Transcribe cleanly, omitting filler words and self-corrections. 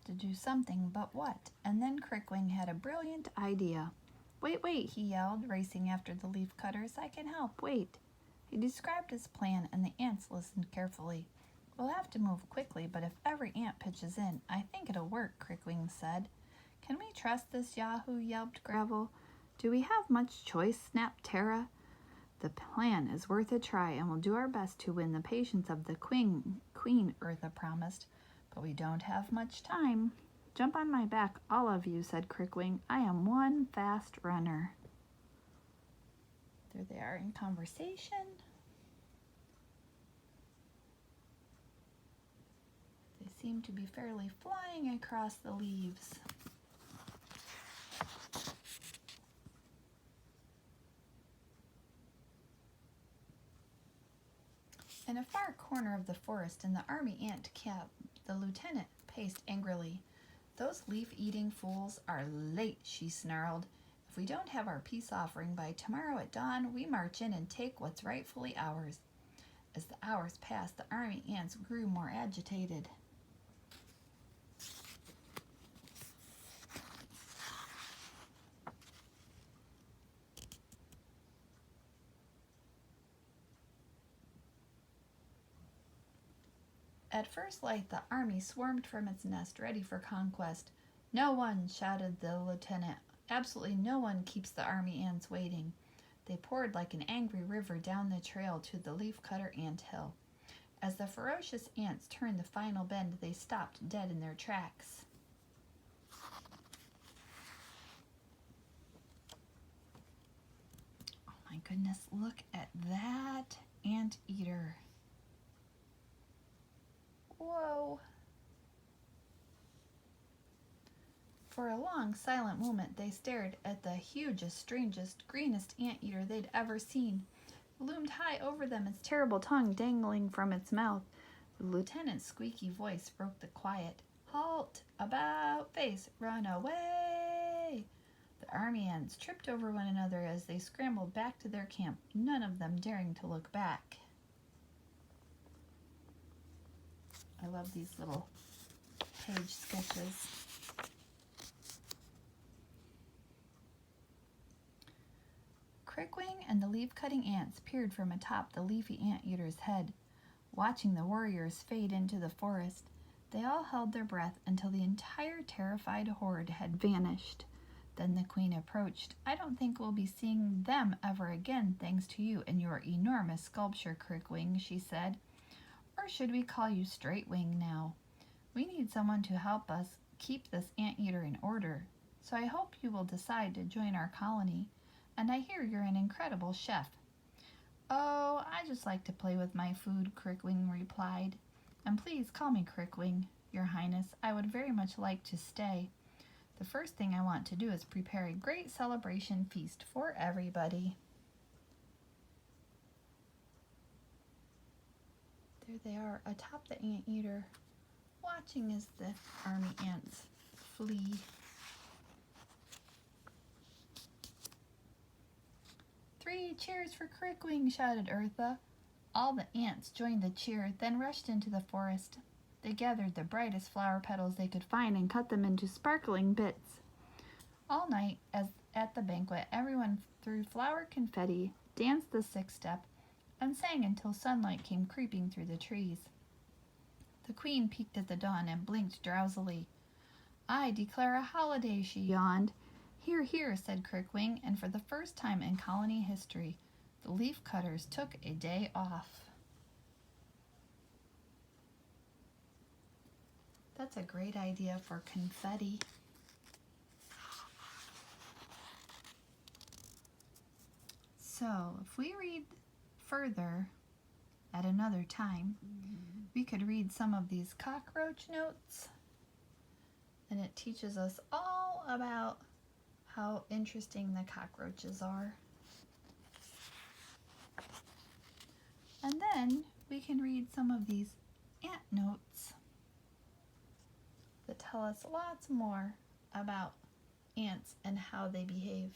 to do something, but what? And then Crickwing had a brilliant idea. Wait, wait, he yelled, racing after the leaf cutters. I can help, wait. He described his plan, and the ants listened carefully. We'll have to move quickly, but if every ant pitches in, I think it'll work, Crickwing said. Can we trust this Yahoo? Yelped Gravel. Do we have much choice? Snapped Tara. The plan is worth a try, and we'll do our best to win the patience of the queen, Eartha promised. But we don't have much time. Jump on my back, all of you, said Crickwing. I am one fast runner. There they are in conversation. They seem to be fairly flying across the leaves. In a far corner of the forest in the army ant camp, the lieutenant paced angrily. Those leaf-eating fools are late, she snarled. If we don't have our peace offering by tomorrow at dawn, we march in and take what's rightfully ours. As the hours passed, the army ants grew more agitated. At first light, the army swarmed from its nest, ready for conquest. No one, shouted the lieutenant. Absolutely no one keeps the army ants waiting. They poured like an angry river down the trail to the leafcutter ant hill. As the ferocious ants turned the final bend, they stopped dead in their tracks. Oh my goodness, look at that anteater. Whoa. For a long, silent moment, they stared at the hugest, strangest, greenest anteater they'd ever seen. It loomed high over them, its terrible tongue dangling from its mouth. The lieutenant's squeaky voice broke the quiet. Halt! About face! Run away! The army ants tripped over one another as they scrambled back to their camp, none of them daring to look back. I love these little page sketches. Crickwing and the leaf-cutting ants peered from atop the leafy anteater's head, watching the warriors fade into the forest. They all held their breath until the entire terrified horde had vanished. Then the queen approached. I don't think we'll be seeing them ever again, thanks to you and your enormous sculpture, Crickwing, she said. Or should we call you Straightwing now? We need someone to help us keep this anteater in order, so I hope you will decide to join our colony. And I hear you're an incredible chef. Oh, I just like to play with my food, Crickwing replied. And please call me Crickwing, Your Highness. I would very much like to stay. The first thing I want to do is prepare a great celebration feast for everybody. There they are atop the anteater, watching as the army ants flee. Three cheers for Crickwing, shouted Eartha. All the ants joined the cheer, then rushed into the forest. They gathered the brightest flower petals they could find and cut them into sparkling bits. All night, as at the banquet, everyone threw flower confetti, danced the six-step, and sang until sunlight came creeping through the trees. The queen peeked at the dawn and blinked drowsily. I declare a holiday, she yawned. Hear, hear, said Crickwing, and for the first time in colony history, the leaf cutters took a day off. That's a great idea for confetti. So, if we read further at another time, we could read some of these cockroach notes, and it teaches us all about how interesting the cockroaches are. And then we can read some of these ant notes that tell us lots more about ants and how they behave.